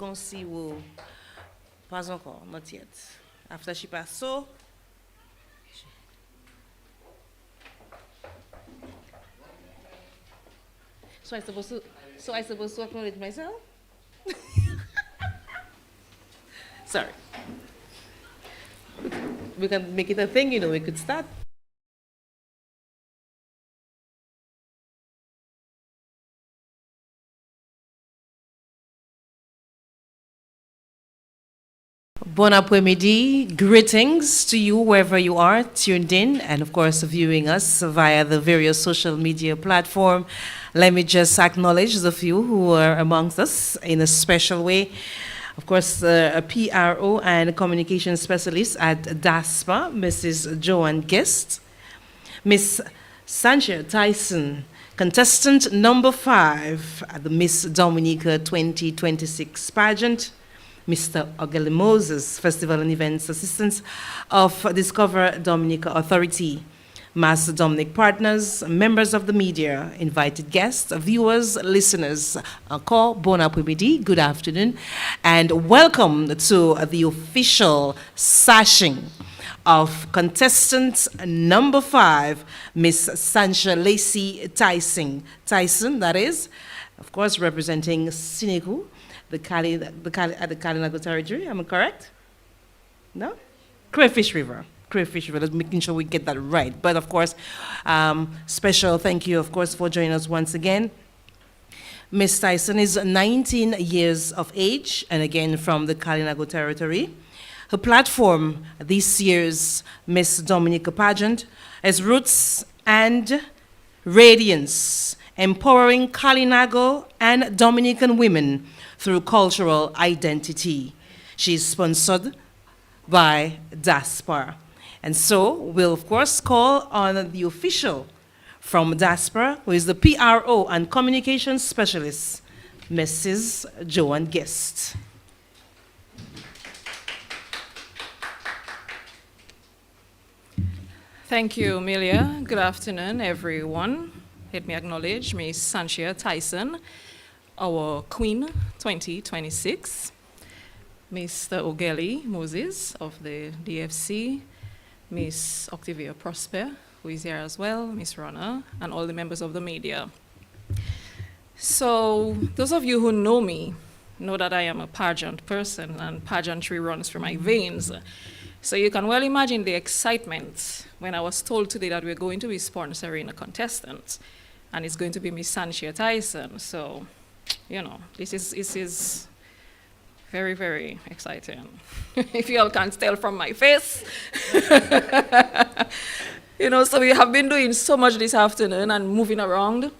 qu'on si ou pas encore, not yet. After she passed, so I supposed to acknowledge myself? Sorry. We can make it a thing, we could start. Bon après-midi, greetings to you wherever you are tuned in and of course viewing us via the various social media platform. Let me just acknowledge the few who are amongst us in a special way. Of course, a PRO and communication specialist at DASPA, Mrs. Joanne Guest, Miss Sancha Tyson, contestant number 5 at the Miss Dominica 2026 pageant, Mr. Ogeli Moses, Festival and Events Assistant of Discover Dominica Authority, Master Dominic partners, members of the media, invited guests, viewers, listeners, encore bon après-midi, good afternoon, and welcome to the official sashing of contestant number 5, Miss Sancha Lacey Tyson. Tyson, that is, of course, representing Siniku, at the Kalinago territory, am I correct? No? Crayfish River. Let's making sure we get that right. But of course, special thank you, of course, for joining us once again. Miss Tyson is 19 years of age, and again from the Kalinago territory. Her platform this year's Miss Dominica pageant is Roots and Radiance, empowering Kalinago and Dominican women through cultural identity. She is sponsored by DASPA. And so we'll, of course, call on the official from DASPA, who is the PRO and communications specialist, Mrs. Joanne Guest. Thank you, Amelia. Good afternoon, everyone. Let me acknowledge Miss Sancha Tyson, our Queen 2026, Mr. Ogeli Moses of the DFC, Miss Octavia Prosper, who is here as well, Miss Rana, and all the members of the media. So, those of you who know me know that I am a pageant person, and pageantry runs through my veins. So you can well imagine the excitement when I was told today that we're going to be sponsoring a contestant, and it's going to be Miss Sancha Tyson. So, this is very, very exciting. If you all can't tell from my face. So we have been doing so much this afternoon and moving around,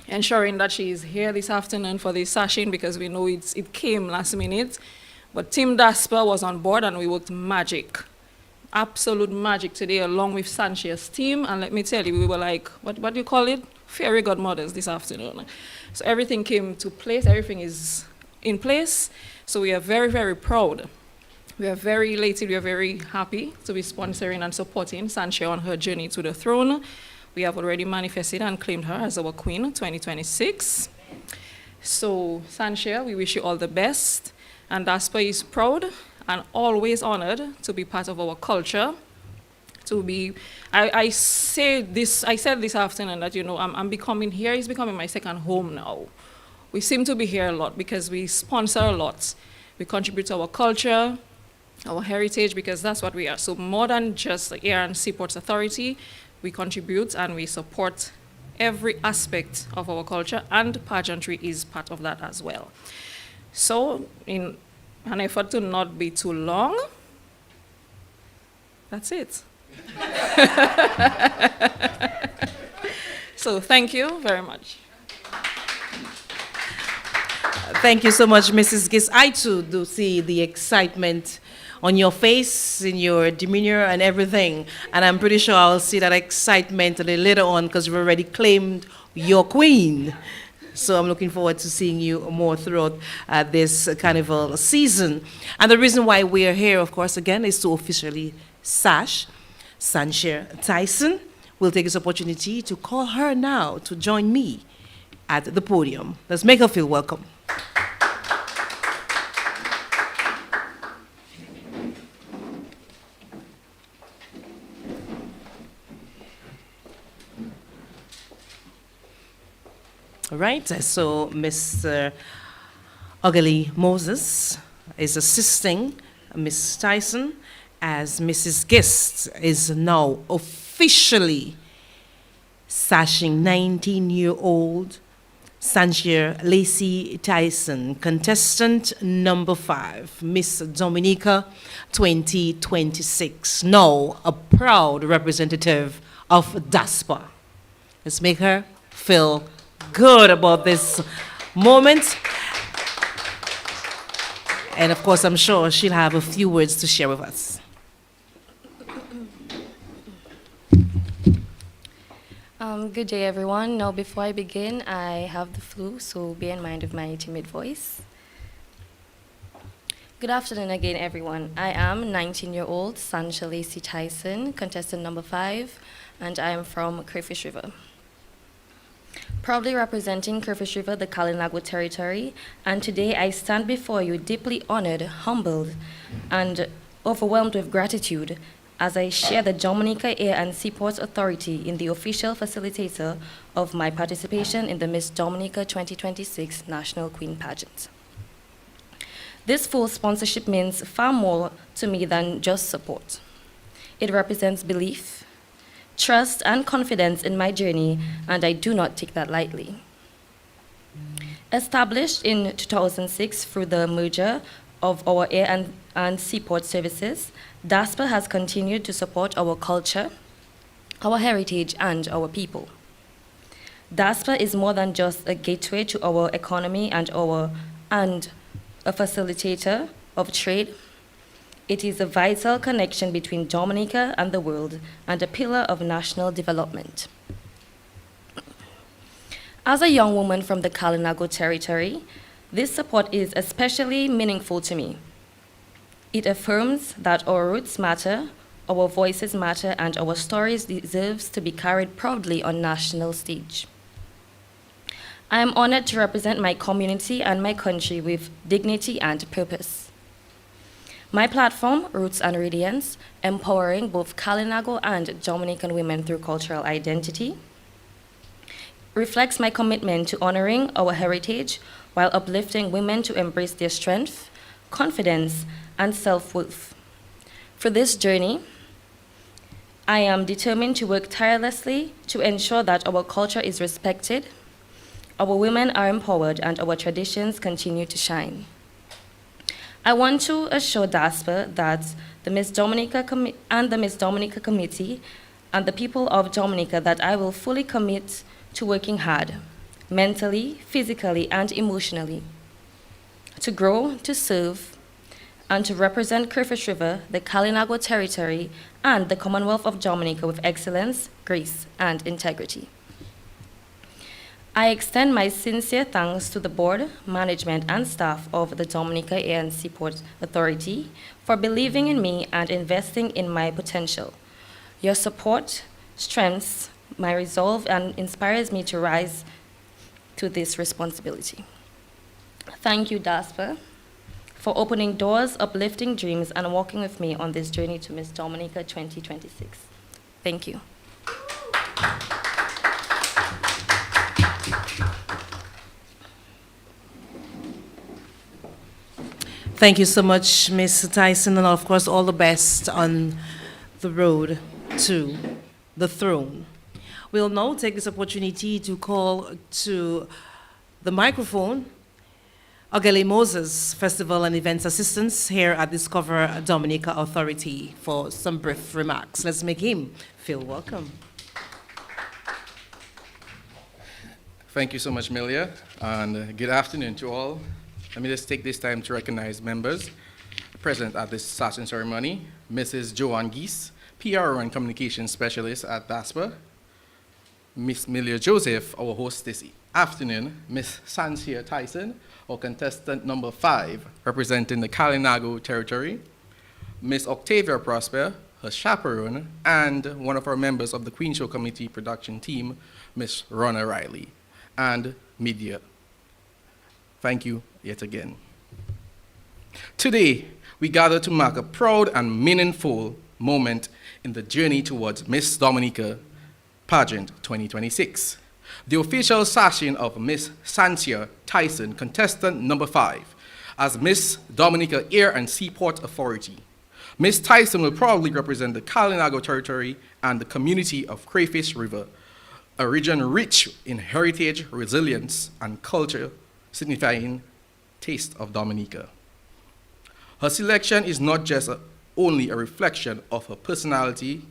ensuring that she is here this afternoon for this session because we know it came last minute. But Team DASPA was on board and we worked magic. Absolute magic today along with Sancha's team. And let me tell you, we were like, what do you call it? Fairy godmothers this afternoon. So everything came to place, everything is in place. So we are very, very proud. We are very elated, we are very happy to be sponsoring and supporting Sancha on her journey to the throne. We have already manifested and claimed her as our Queen 2026. So Sancha, we wish you all the best. And DASPA is proud and always honored to be part of our culture. I said this afternoon that, I'm becoming here, it's becoming my second home now. We seem to be here a lot because we sponsor a lot. We contribute to our culture, our heritage, because that's what we are. So more than just the Air and Seaports Authority, we contribute and we support every aspect of our culture, and pageantry is part of that as well. So in an effort to not be too long, that's it. So thank you very much. Thank you so much, Mrs. Gis. I too do see the excitement on your face, in your demeanor and everything. And I'm pretty sure I'll see that excitement a little later on because you've already claimed your queen. So I'm looking forward to seeing you more throughout this carnival season. And the reason why we are here, of course, again, is to officially sash Sancha Tyson. We'll take this opportunity to call her now to join me at the podium. Let's make her feel welcome. All right, so Mr. Ogali Moses is assisting Miss Tyson as Mrs. Guest is now officially sashing 19-year-old Sanjir Lacey Tyson, contestant number 5, Miss Dominica 2026, now a proud representative of DASPA. Let's make her feel good about this moment. And of course, I'm sure she'll have a few words to share with us. Good day, everyone. Now, before I begin, I have the flu, so bear in mind of my timid voice. Good afternoon again, everyone. I am 19-year-old Sanjir Lacey Tyson, contestant number 5, and I am from Crayfish River. Proudly representing Crayfish River, the Kalinago territory, and today I stand before you deeply honored, humbled, and overwhelmed with gratitude as I share the Dominica Air and Seaports Authority in the official facilitator of my participation in the Miss Dominica 2026 National Queen Pageant. This full sponsorship means far more to me than just support. It represents belief, trust, and confidence in my journey, and I do not take that lightly. Established in 2006 through the merger of our air and seaport services, DASPA has continued to support our culture, our heritage, and our people. DASPA is more than just a gateway to our economy and a facilitator of trade. It is a vital connection between Dominica and the world and a pillar of national development. As a young woman from the Kalinago territory, this support is especially meaningful to me. It affirms that our roots matter, our voices matter, and our stories deserve to be carried proudly on national stage. I am honored to represent my community and my country with dignity and purpose. My platform, Roots and Radiance, empowering both Kalinago and Dominican women through cultural identity, reflects my commitment to honoring our heritage while uplifting women to embrace their strength, confidence, and self-worth. For this journey, I am determined to work tirelessly to ensure that our culture is respected, our women are empowered, and our traditions continue to shine. I want to assure DASPA that the Miss Dominica Committee and the people of Dominica that I will fully commit to working hard, mentally, physically, and emotionally, to grow, to serve, and to represent Crayfish River, the Kalinago territory, and the Commonwealth of Dominica with excellence, grace, and integrity. I extend my sincere thanks to the board, management, and staff of the Dominica Air and Seaport Authority for believing in me and investing in my potential. Your support strengthens my resolve and inspires me to rise to this responsibility. Thank you, DASPA, for opening doors, uplifting dreams, and walking with me on this journey to Miss Dominica 2026. Thank you. Thank you so much, Ms. Tyson, and of course, all the best on the road to the throne. We'll now take this opportunity to call to the microphone Ogele Moses, Festival and Events Assistants here at Discover Dominica Authority for some brief remarks. Let's make him feel welcome. Thank you so much, Milia, and good afternoon to all. Let me just take this time to recognize members present at this session ceremony. Mrs. Joanne Geese, PR and Communications Specialist at DASPA. Miss Milia Joseph, our host this afternoon. Miss Sanjir Tyson, our contestant number 5, representing the Kalinago territory. Miss Octavia Prosper, her chaperone, and one of our members of the Queen Show Committee production team, Miss Ronna Riley, and media. Thank you yet again. Today, we gather to mark a proud and meaningful moment in the journey towards Miss Dominica Pageant 2026. The official sashing of Miss Santia Tyson, contestant number 5, as Miss Dominica Air and Seaport Authority. Miss Tyson will proudly represent the Kalinago territory and the community of Crayfish River, a region rich in heritage, resilience, and culture, signifying taste of Dominica. Her selection is not just only a reflection of her personality,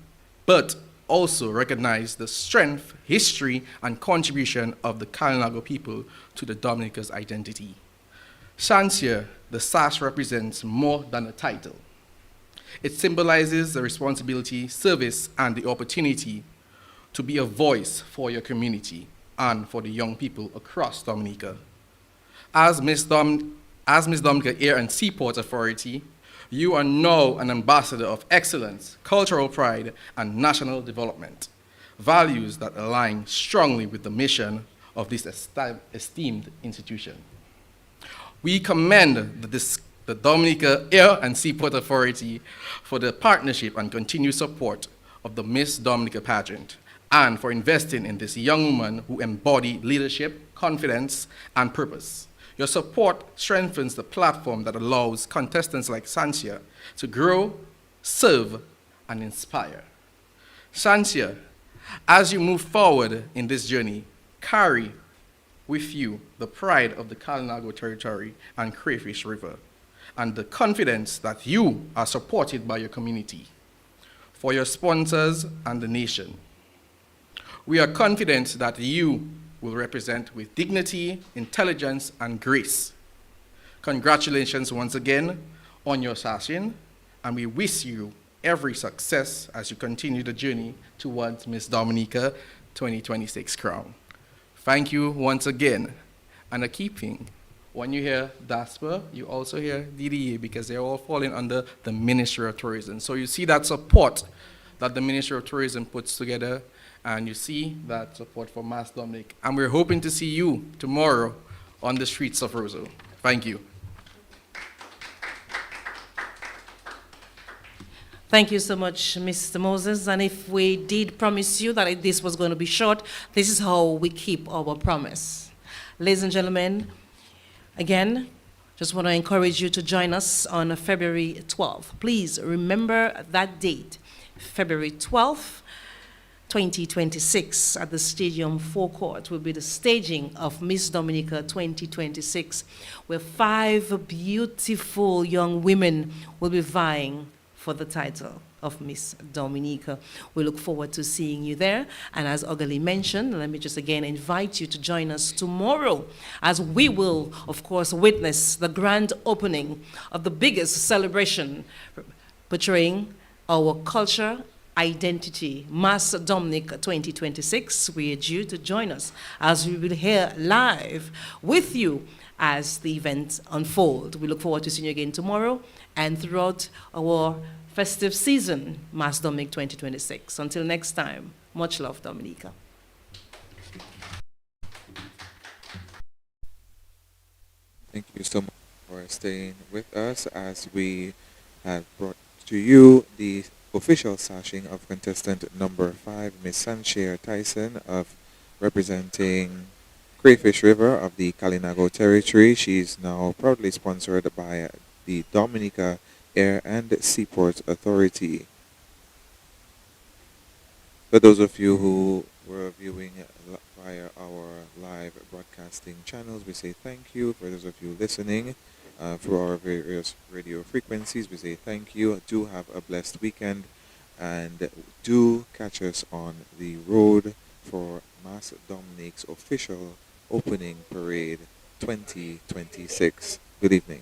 but also recognize the strength, history, and contribution of the Kalinago people to the Dominica's identity. Shansia, the sash represents more than a title. It symbolizes the responsibility, service, and the opportunity to be a voice for your community and for the young people across Dominica. As Miss Dominica Air and Seaport Authority, you are now an ambassador of excellence, cultural pride, and national development, values that align strongly with the mission of this esteemed institution. We commend the Dominica Air and Seaport Authority for the partnership and continued support of the Miss Dominica pageant, and for investing in this young woman who embodied leadership, confidence, and purpose. Your support strengthens the platform that allows contestants like Santia to grow, serve, and inspire. Santia, as you move forward in this journey, carry with you the pride of the Kalinago territory and Crayfish River, and the confidence that you are supported by your community, for your sponsors and the nation. We are confident that you will represent with dignity, intelligence, and grace. Congratulations once again on your sashing, and we wish you every success as you continue the journey towards Miss Dominica 2026 crown. Thank you once again. And a key thing, when you hear DASPA, you also hear DDA, because they're all falling under the Ministry of Tourism. So you see that support that the Ministry of Tourism puts together, and you see that support for Mass Dominic. And we're hoping to see you tomorrow on the streets of Roseau. Thank you. Thank you so much, Mr. Moses. And if we did promise you that this was going to be short, this is how we keep our promise. Ladies and gentlemen, again, just want to encourage you to join us on February 12th. Please remember that date, February 12th, 2026, at the Stadium Forecourt will be the staging of Miss Dominica 2026, where 5 beautiful young women will be vying for the title of Miss Dominica. We look forward to seeing you there. And as Ogali mentioned, let me just again invite you to join us tomorrow, as we will, of course, witness the grand opening of the biggest celebration portraying our culture, identity, Mass Dominic 2026. We urge you to join us as we will hear live with you as the events unfold. We look forward to seeing you again tomorrow and throughout our festive season, Mass Dominic 2026. Until next time, much love, Dominica. Thank you so much for staying with us as we have brought to you the official sashing of contestant number 5, Miss Sanchia Tyson, of representing Crayfish River of the Kalinago territory. She's now proudly sponsored by the Dominica Air and Seaport Authority. For those of you who were viewing via our live broadcasting channels, we say thank you. For those of you listening through our various radio frequencies, we say thank you. Do have a blessed weekend, and do catch us on the road for Mass Dominic's official opening parade 2026. Good evening.